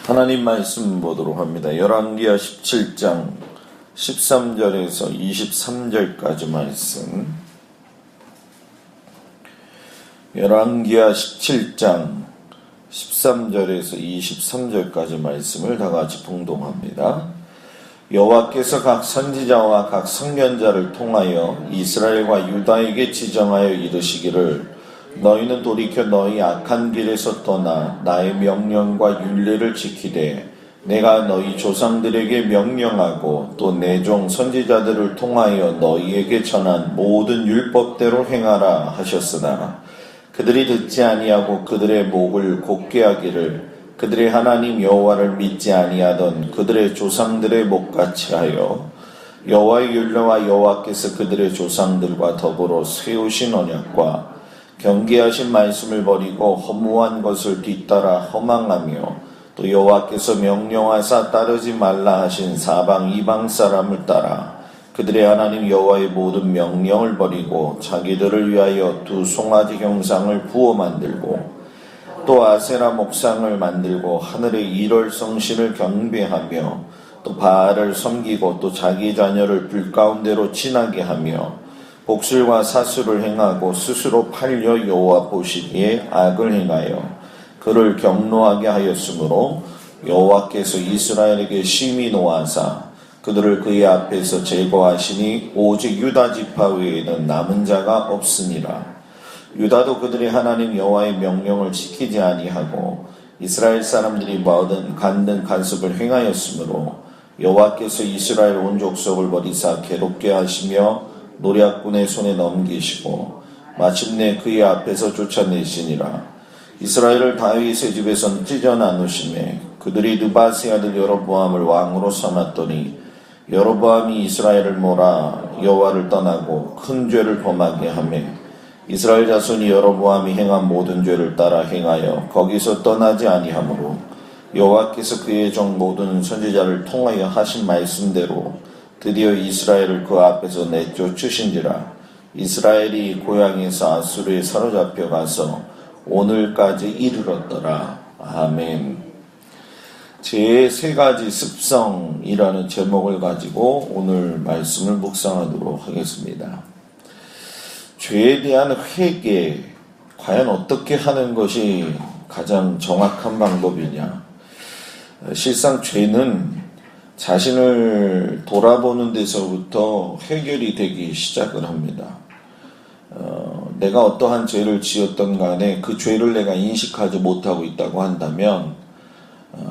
하나님 말씀 보도록 합니다. 열왕기하 17장 13절에서 23절까지 말씀. 열왕기하 17장 13절에서 23절까지 말씀을 다같이 봉독합니다. 여호와께서 각 선지자와 각 선견자를 통하여 이스라엘과 유다에게 지정하여 이르시기를 너희는 돌이켜 너희 악한 길에서 떠나 나의 명령과 율례를 지키되 내가 너희 조상들에게 명령하고 또 내 종 선지자들을 통하여 너희에게 전한 모든 율법대로 행하라 하셨으나 그들이 듣지 아니하고 그들의 목을 곧게 하기를 그들의 하나님 여호와를 믿지 아니하던 그들의 조상들의 목같이 하여 여호와의 율례와 여호와께서 그들의 조상들과 더불어 세우신 언약과 경계하신 말씀을 버리고 허무한 것을 뒤따라 허망하며 또 여호와께서 명령하사 따르지 말라 하신 사방 이방 사람을 따라 그들의 하나님 여호와의 모든 명령을 버리고 자기들을 위하여 두 송아지 형상을 부어 만들고 또 아세라 목상을 만들고 하늘의 일월 성신을 경배하며 또 바알을 섬기고 또 자기 자녀를 불 가운데로 지나게 하며 복술과 사수를 행하고 스스로 팔려 여호와 보시기에 악을 행하여 그를 경노하게 하였으므로 여호와께서 이스라엘에게 심히 노하사 그들을 그의 앞에서 제거하시니 오직 유다 지파 외에는 남은 자가 없으니라. 유다도 그들의 하나님 여호와의 명령을 지키지 아니하고 이스라엘 사람들이 모든 간등 간섭을 행하였으므로 여호와께서 이스라엘 온 족속을 버리사 괴롭게 하시며 노략군의 손에 넘기시고 마침내 그의 앞에서 쫓아내시니라. 이스라엘을 다윗의 집에서 찢어 나누시매 그들이 느바세 아들 여로보암을 왕으로 삼았더니 여로보암이 이스라엘을 몰아 여호와를 떠나고 큰 죄를 범하게 하며 이스라엘 자손이 여로보암이 행한 모든 죄를 따라 행하여 거기서 떠나지 아니하므로 여호와께서 그의 종 모든 선지자를 통하여 하신 말씀대로 드디어 이스라엘을 그 앞에서 내쫓으신지라. 이스라엘이 고향에서 아수르에 사로잡혀 가서 오늘까지 이르렀더라. 아멘. 제3가지 습성이라는 제목을 가지고 오늘 말씀을 묵상하도록 하겠습니다. 죄에 대한 회개, 과연 어떻게 하는 것이 가장 정확한 방법이냐? 실상 죄는 자신을 돌아보는 데서부터 해결이 되기 시작을 합니다. 내가 어떠한 죄를 지었던 간에 그 죄를 내가 인식하지 못하고 있다고 한다면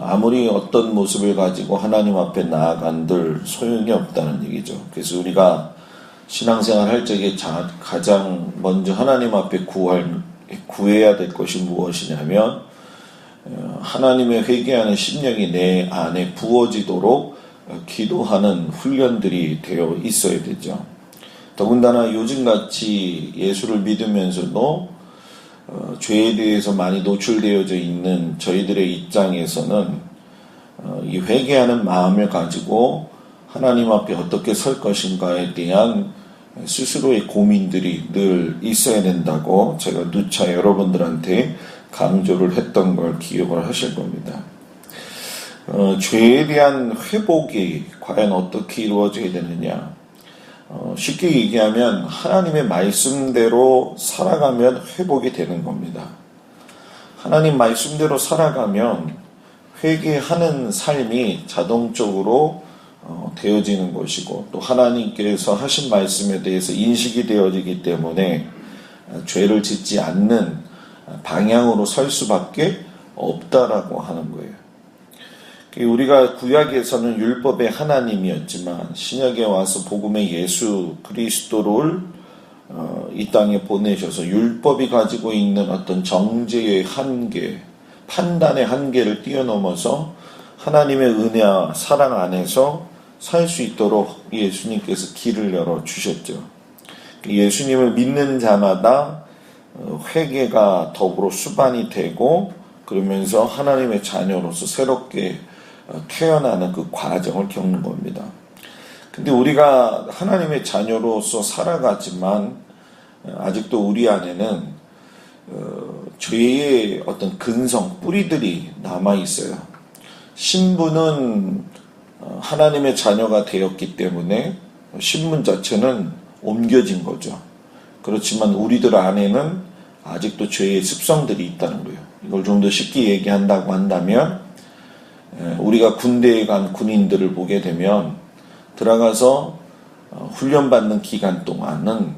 아무리 어떤 모습을 가지고 하나님 앞에 나아간들 소용이 없다는 얘기죠. 그래서 우리가 신앙생활 할 적에 가장 먼저 하나님 앞에 구해야 될 것이 무엇이냐면 하나님의 회개하는 심령이 내 안에 부어지도록 기도하는 훈련들이 되어 있어야 되죠. 더군다나 요즘같이 예수를 믿으면서도 죄에 대해서 많이 노출되어져 있는 저희들의 입장에서는 이 회개하는 마음을 가지고 하나님 앞에 어떻게 설 것인가에 대한 스스로의 고민들이 늘 있어야 된다고 제가 누차 여러분들한테 강조를 했던 걸 기억을 하실 겁니다. 죄에 대한 회복이 과연 어떻게 이루어져야 되느냐? 쉽게 얘기하면 하나님의 말씀대로 살아가면 회복이 되는 겁니다. 하나님 말씀대로 살아가면 회개하는 삶이 자동적으로 되어지는 것이고 또 하나님께서 하신 말씀에 대해서 인식이 되어지기 때문에 죄를 짓지 않는 방향으로 설 수밖에 없다라고 하는 거예요. 우리가 구약에서는 율법의 하나님이었지만 신약에 와서 복음의 예수 그리스도를 이 땅에 보내셔서 율법이 가지고 있는 어떤 정죄의 한계, 판단의 한계를 뛰어넘어서 하나님의 은혜와 사랑 안에서 살 수 있도록 예수님께서 길을 열어주셨죠. 예수님을 믿는 자마다 회개가 더불어 수반이 되고 그러면서 하나님의 자녀로서 새롭게 태어나는 그 과정을 겪는 겁니다. 근데 우리가 하나님의 자녀로서 살아가지만 아직도 우리 안에는 죄의 어떤 근성, 뿌리들이 남아 있어요. 신분은 하나님의 자녀가 되었기 때문에 신분 자체는 옮겨진 거죠. 그렇지만 우리들 안에는 아직도 죄의 습성들이 있다는 거예요. 이걸 좀 더 쉽게 얘기한다고 한다면 우리가 군대에 간 군인들을 보게 되면 들어가서 훈련받는 기간 동안은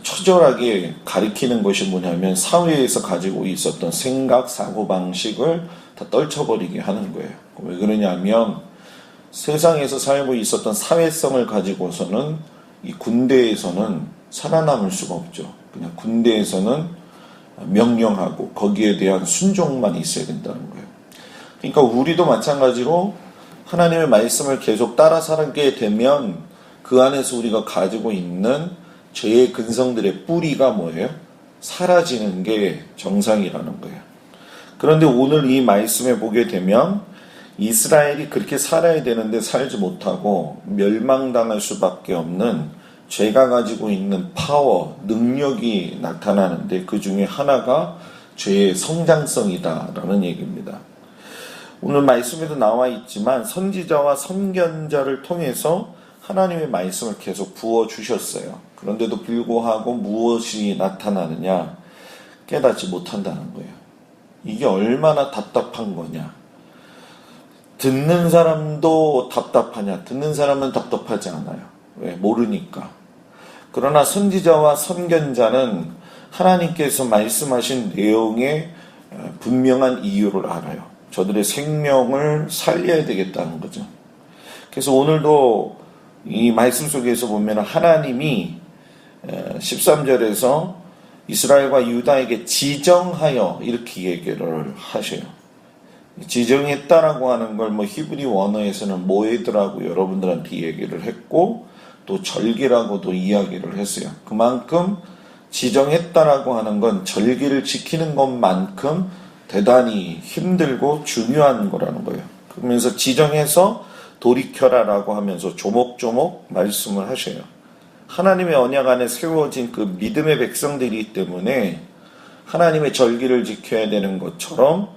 처절하게 가리키는 것이 뭐냐면 사회에서 가지고 있었던 생각, 사고방식을 다 떨쳐버리게 하는 거예요. 왜 그러냐면 세상에서 살고 있었던 사회성을 가지고서는 이 군대에서는 살아남을 수가 없죠. 그냥 군대에서는 명령하고 거기에 대한 순종만 있어야 된다는 거예요. 그러니까 우리도 마찬가지로 하나님의 말씀을 계속 따라 살게 되면 그 안에서 우리가 가지고 있는 죄의 근성들의 뿌리가 뭐예요? 사라지는 게 정상이라는 거예요. 그런데 오늘 이 말씀에 보게 되면 이스라엘이 그렇게 살아야 되는데 살지 못하고 멸망당할 수밖에 없는 죄가 가지고 있는 파워, 능력이 나타나는데 그 중에 하나가 죄의 성장성이다라는 얘기입니다. 오늘 말씀에도 나와 있지만 선지자와 선견자를 통해서 하나님의 말씀을 계속 부어주셨어요. 그런데도 불구하고 무엇이 나타나느냐? 깨닫지 못한다는 거예요. 이게 얼마나 답답한 거냐? 듣는 사람도 답답하냐? 듣는 사람은 답답하지 않아요. 왜? 모르니까. 그러나 선지자와 선견자는 하나님께서 말씀하신 내용의 분명한 이유를 알아요. 저들의 생명을 살려야 되겠다는 거죠. 그래서 오늘도 이 말씀 속에서 보면 하나님이 13절에서 이스라엘과 유다에게 지정하여 이렇게 얘기를 하셔요. 지정했다라고 하는 걸 히브리 원어에서는 모에드라고 여러분들한테 얘기를 했고 또 절기라고도 이야기를 했어요. 그만큼 지정했다라고 하는 건 절기를 지키는 것만큼 대단히 힘들고 중요한 거라는 거예요. 그러면서 지정해서 돌이켜라라고 하면서 조목조목 말씀을 하셔요. 하나님의 언약 안에 세워진 그 믿음의 백성들이기 때문에 하나님의 절기를 지켜야 되는 것처럼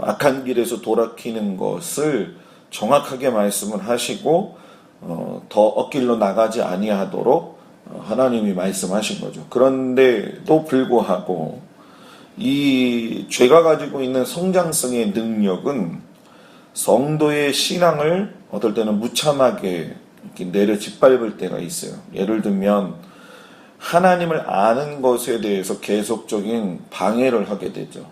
악한 길에서 돌이키는 것을 정확하게 말씀을 하시고 더 엇길로 나가지 아니하도록 하나님이 말씀하신 거죠. 그런데도 불구하고 이 죄가 가지고 있는 성장성의 능력은 성도의 신앙을 어떨 때는 무참하게 이렇게 내려 짓밟을 때가 있어요. 예를 들면 하나님을 아는 것에 대해서 계속적인 방해를 하게 되죠.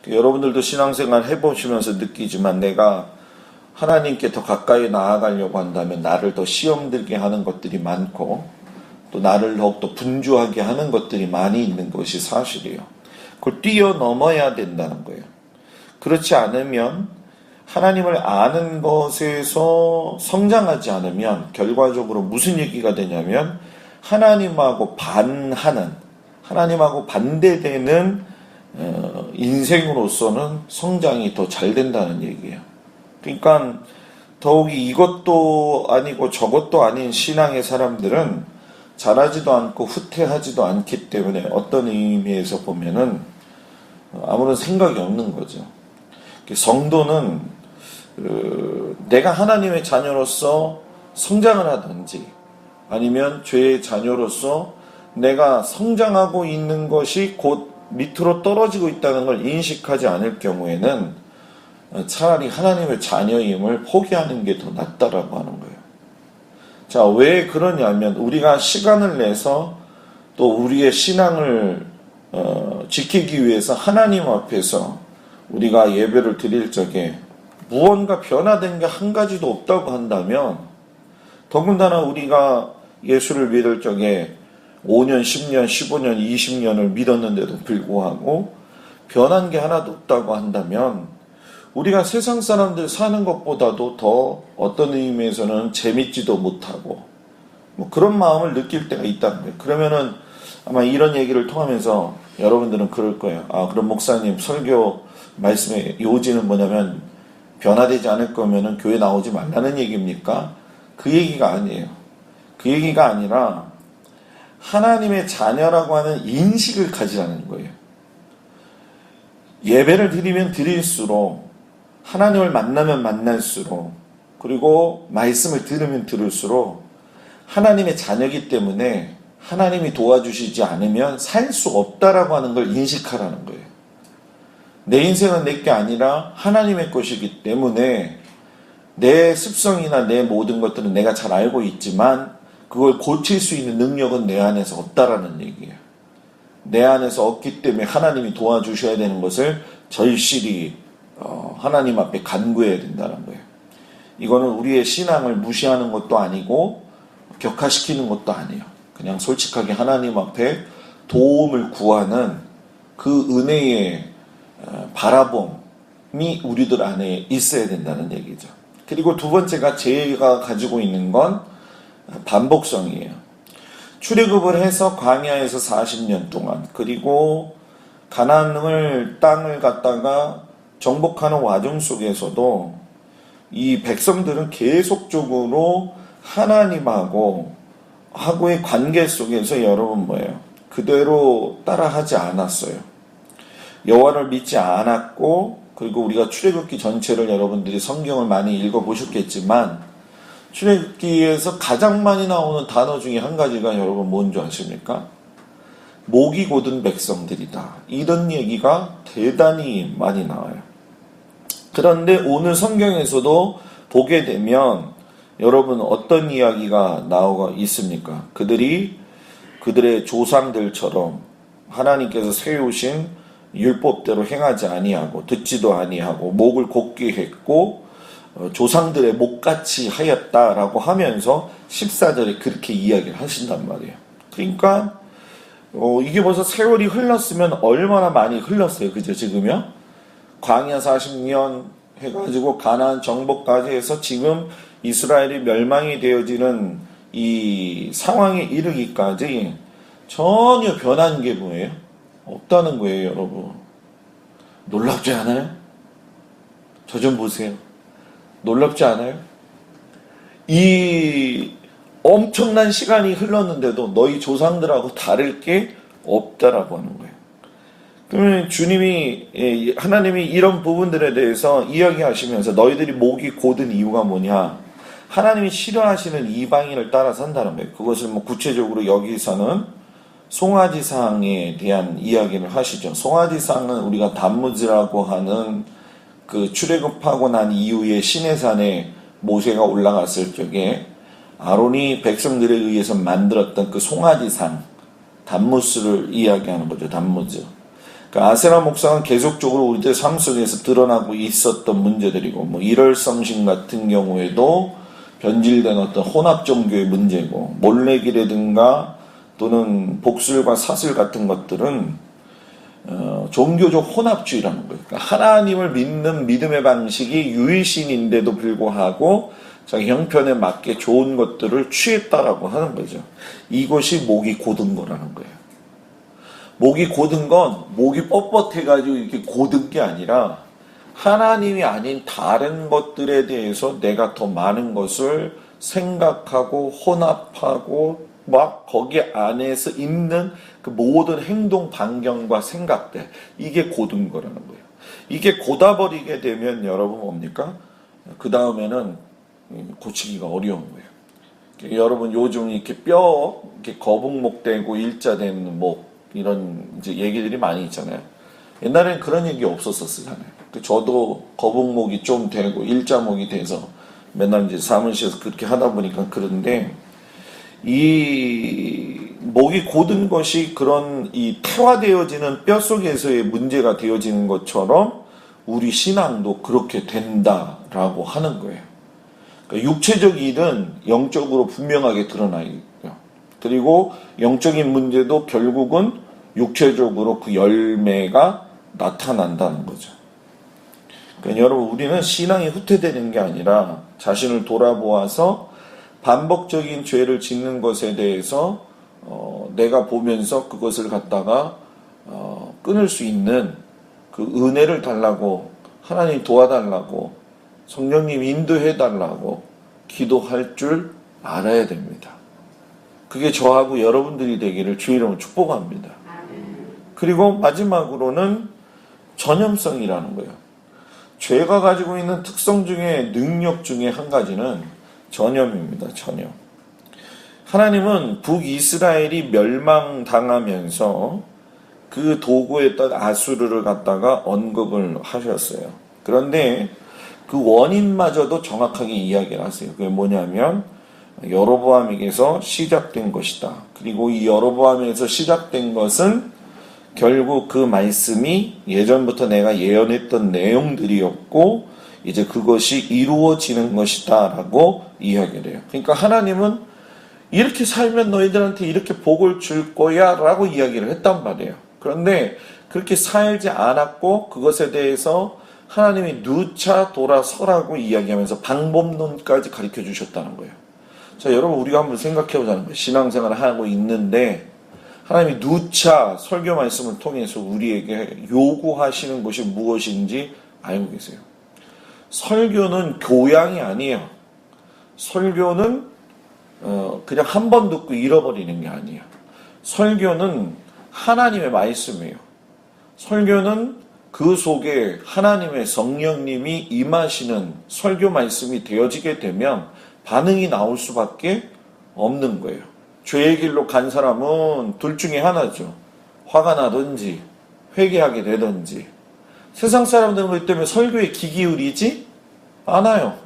여러분들도 신앙생활 해보시면서 느끼지만 내가 하나님께 더 가까이 나아가려고 한다면 나를 더 시험 들게 하는 것들이 많고 또 나를 더욱더 분주하게 하는 것들이 많이 있는 것이 사실이에요. 그걸 뛰어넘어야 된다는 거예요. 그렇지 않으면 하나님을 아는 것에서 성장하지 않으면 결과적으로 무슨 얘기가 되냐면 하나님하고 하나님하고 반대되는 인생으로서는 성장이 더 잘 된다는 얘기예요. 그러니까 더욱이 이것도 아니고 저것도 아닌 신앙의 사람들은 잘하지도 않고 후퇴하지도 않기 때문에 어떤 의미에서 보면은 아무런 생각이 없는 거죠. 성도는 내가 하나님의 자녀로서 성장을 하든지 아니면 죄의 자녀로서 내가 성장하고 있는 것이 곧 밑으로 떨어지고 있다는 걸 인식하지 않을 경우에는 차라리 하나님의 자녀임을 포기하는 게 더 낫다라고 하는 거예요. 자, 왜 그러냐면 우리가 시간을 내서 또 우리의 신앙을 지키기 위해서 하나님 앞에서 우리가 예배를 드릴 적에 무언가 변화된 게 한 가지도 없다고 한다면 더군다나 우리가 예수를 믿을 적에 5년, 10년, 15년, 20년을 믿었는데도 불구하고 변한 게 하나도 없다고 한다면 우리가 세상 사람들 사는 것보다도 더 어떤 의미에서는 재밌지도 못하고 그런 마음을 느낄 때가 있다는 거예요. 그러면은 아마 이런 얘기를 통하면서 여러분들은 그럴 거예요. 그럼 목사님 설교 말씀의 요지는 뭐냐면 변화되지 않을 거면은 교회 나오지 말라는 얘기입니까? 그 얘기가 아니에요. 그 얘기가 아니라 하나님의 자녀라고 하는 인식을 가지라는 거예요. 예배를 드리면 드릴수록 하나님을 만나면 만날수록, 그리고 말씀을 들으면 들을수록 하나님의 자녀이기 때문에 하나님이 도와주시지 않으면 살 수 없다라고 하는 걸 인식하라는 거예요. 내 인생은 내 게 아니라 하나님의 것이기 때문에 내 습성이나 내 모든 것들은 내가 잘 알고 있지만 그걸 고칠 수 있는 능력은 내 안에서 없다라는 얘기예요. 내 안에서 없기 때문에 하나님이 도와주셔야 되는 것을 절실히 하나님 앞에 간구해야 된다는 거예요. 이거는 우리의 신앙을 무시하는 것도 아니고 격하시키는 것도 아니에요. 그냥 솔직하게 하나님 앞에 도움을 구하는 그 은혜의 바라봄이 우리들 안에 있어야 된다는 얘기죠. 그리고 두 번째가 제가 가지고 있는 건 반복성이에요. 출애굽을 해서 광야에서 40년 동안, 그리고 가나안을 땅을 갖다가 정복하는 와중 속에서도 이 백성들은 계속적으로 하나님하고의 관계 속에서 여러분 뭐예요? 그대로 따라하지 않았어요. 여호와를 믿지 않았고, 그리고 우리가 출애굽기 전체를 여러분들이 성경을 많이 읽어보셨겠지만 출애굽기에서 가장 많이 나오는 단어 중에 한 가지가 여러분 뭔지 아십니까? 목이 곧은 백성들이다. 이런 얘기가 대단히 많이 나와요. 그런데 오늘 성경에서도 보게 되면 여러분 어떤 이야기가 나오고 있습니까? 그들이 그들의 조상들처럼 하나님께서 세우신 율법대로 행하지 아니하고 듣지도 아니하고 목을 곧게 했고 조상들의 목같이 하였다라고 하면서 14절에 그렇게 이야기를 하신단 말이에요. 그러니까 이게 벌써 세월이 흘렀으면 얼마나 많이 흘렀어요. 그죠? 지금요? 광야 40년 해가지고 가나안 정복까지 해서 지금 이스라엘이 멸망이 되어지는 이 상황에 이르기까지 전혀 변한 게 뭐예요? 없다는 거예요, 여러분. 놀랍지 않아요? 저 좀 보세요. 놀랍지 않아요? 이 엄청난 시간이 흘렀는데도 너희 조상들하고 다를 게 없다라고 하는 거예요. 그러면 주님이, 하나님이 이런 부분들에 대해서 이야기하시면서 너희들이 목이 곧은 이유가 뭐냐? 하나님이 싫어하시는 이방인을 따라 산다는 거예요. 그것을 뭐 구체적으로 여기서는 송아지상에 대한 이야기를 하시죠. 송아지상은 우리가 단무지라고 하는 그 출애굽하고 난 이후에 시내산에 모세가 올라갔을 적에 아론이 백성들에 의해서 만들었던 그 송아지상, 단무스를 이야기하는 거죠. 단무즈. 그러니까 아세라 목상은 계속적으로 우리들 삶 속에서 드러나고 있었던 문제들이고, 뭐 일월성신 같은 경우에도 변질된 어떤 혼합 종교의 문제고, 몰래기라든가 또는 복술과 사슬 같은 것들은 종교적 혼합주의라는 거예요. 그러니까 하나님을 믿는 믿음의 방식이 유일신인데도 불구하고 자기 형편에 맞게 좋은 것들을 취했다라고 하는 거죠. 이것이 목이 곧은 거라는 거예요. 목이 곧은 건 목이 뻣뻣해가지고 이렇게 곧은 게 아니라 하나님이 아닌 다른 것들에 대해서 내가 더 많은 것을 생각하고 혼합하고 막 거기 안에서 있는 그 모든 행동 반경과 생각들, 이게 곧은 거라는 거예요. 이게 곧아버리게 되면 여러분 뭡니까? 그 다음에는 고치기가 어려운 거예요. 여러분 요즘 이렇게 뼈 이렇게 거북목 되고 일자된 목 이런 이제 얘기들이 많이 있잖아요. 옛날에는 그런 얘기 없었었잖아요. 저도 거북목이 좀 되고 일자목이 돼서 맨날 이제 사무실에서 그렇게 하다 보니까 그런데 이 목이 곧은 것이 그런 이 태화되어지는 뼈 속에서의 문제가 되어지는 것처럼 우리 신앙도 그렇게 된다라고 하는 거예요. 그러니까 육체적 일은 영적으로 분명하게 드러나 있고요. 그리고 영적인 문제도 결국은 육체적으로 그 열매가 나타난다는 거죠. 그러니까 여러분 우리는 신앙이 후퇴되는 게 아니라 자신을 돌아보아서 반복적인 죄를 짓는 것에 대해서 내가 보면서 그것을 갖다가 끊을 수 있는 그 은혜를 달라고 하나님 도와달라고 성령님 인도해달라고 기도할 줄 알아야 됩니다. 그게 저하고 여러분들이 되기를 주의 이름으로 축복합니다. 그리고 마지막으로는 전염성이라는 거예요. 죄가 가지고 있는 특성 중에 능력 중에 한 가지는 전염입니다. 전염. 하나님은 북이스라엘이 멸망당하면서 그 도구였던 아수르를 갖다가 언급을 하셨어요. 그런데 그 원인마저도 정확하게 이야기를 하세요. 그게 뭐냐면 여로보암에게서 시작된 것이다. 그리고 이 여로보암에서 시작된 것은 결국 그 말씀이 예전부터 내가 예언했던 내용들이었고 이제 그것이 이루어지는 것이다 라고 이야기를 해요. 그러니까 하나님은 이렇게 살면 너희들한테 이렇게 복을 줄 거야 라고 이야기를 했단 말이에요. 그런데 그렇게 살지 않았고 그것에 대해서 하나님이 누차 돌아서라고 이야기하면서 방법론까지 가르쳐 주셨다는 거예요. 자, 여러분 우리가 한번 생각해 보자는 거예요. 신앙생활을 하고 있는데 하나님이 누차 설교 말씀을 통해서 우리에게 요구하시는 것이 무엇인지 알고 계세요. 설교는 교양이 아니에요. 설교는 그냥 한 번 듣고 잃어버리는 게 아니에요. 설교는 하나님의 말씀이에요. 설교는 그 속에 하나님의 성령님이 임하시는 설교 말씀이 되어지게 되면 반응이 나올 수밖에 없는 거예요. 죄의 길로 간 사람은 둘 중에 하나죠. 화가 나든지 회개하게 되든지. 세상 사람들은 그렇기 때문에 설교에 귀 기울이지 않아요.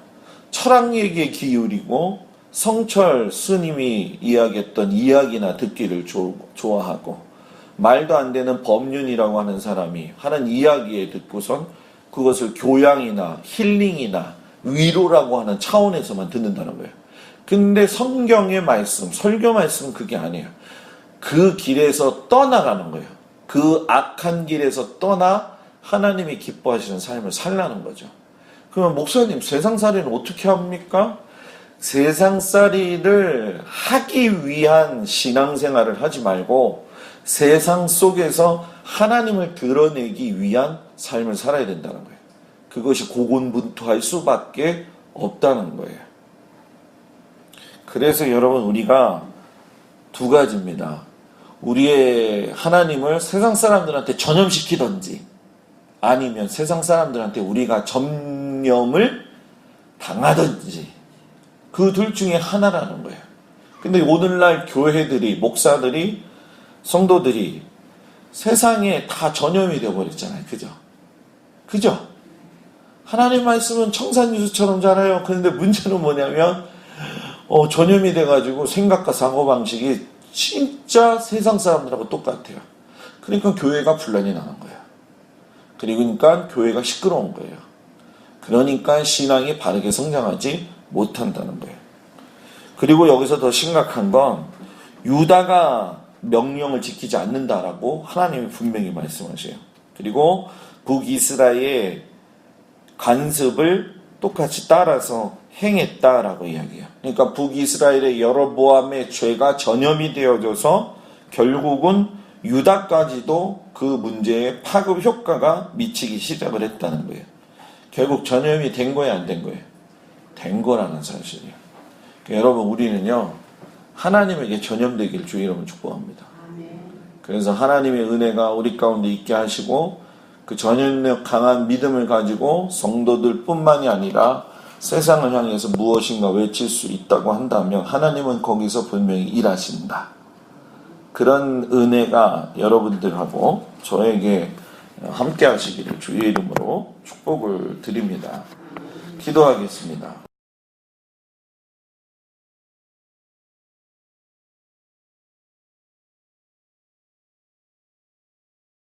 철학 얘기에 귀 기울이고 성철 스님이 이야기했던 이야기나 듣기를 좋아하고 말도 안 되는 법륜이라고 하는 사람이 하는 이야기에 듣고선 그것을 교양이나 힐링이나 위로라고 하는 차원에서만 듣는다는 거예요. 근데 성경의 말씀, 설교 말씀은 그게 아니에요. 그 길에서 떠나가는 거예요. 그 악한 길에서 떠나 하나님이 기뻐하시는 삶을 살라는 거죠. 그러면 목사님, 세상살이는 어떻게 합니까? 세상살이를 하기 위한 신앙생활을 하지 말고 세상 속에서 하나님을 드러내기 위한 삶을 살아야 된다는 거예요. 그것이 고군분투할 수밖에 없다는 거예요. 그래서 여러분 우리가 두 가지입니다. 우리의 하나님을 세상 사람들한테 전염시키든지 아니면 세상 사람들한테 우리가 점령을 당하든지 그 둘 중에 하나라는 거예요. 근데 오늘날 교회들이, 목사들이, 성도들이 세상에 다 전염이 되어버렸잖아요. 그죠? 하나님 말씀은 청산유수처럼 자라요. 그런데 문제는 뭐냐면 전염이 돼가지고 생각과 사고방식이 진짜 세상 사람들하고 똑같아요. 그러니까 교회가 분란이 나는 거예요. 그러니까 교회가 시끄러운 거예요. 그러니까 신앙이 바르게 성장하지 못한다는 거예요. 그리고 여기서 더 심각한 건 유다가 명령을 지키지 않는다라고 하나님이 분명히 말씀하셔요. 그리고 북이스라엘의 간섭을 똑같이 따라서 행했다라고 이야기해요. 그러니까 북이스라엘의 여로보암의 죄가 전염이 되어져서 결국은 유다까지도 그 문제에 파급 효과가 미치기 시작을 했다는 거예요. 결국 전염이 된 거예요, 안 된 거예요? 된 거라는 사실이에요. 그러니까 여러분 우리는요 하나님에게 전염되길 주의 이름으로 축복합니다. 그래서 하나님의 은혜가 우리 가운데 있게 하시고 그 전염력 강한 믿음을 가지고 성도들 뿐만이 아니라 세상을 향해서 무엇인가 외칠 수 있다고 한다면 하나님은 거기서 분명히 일하신다. 그런 은혜가 여러분들하고 저에게 함께 하시기를 주의 이름으로 축복을 드립니다. 기도하겠습니다.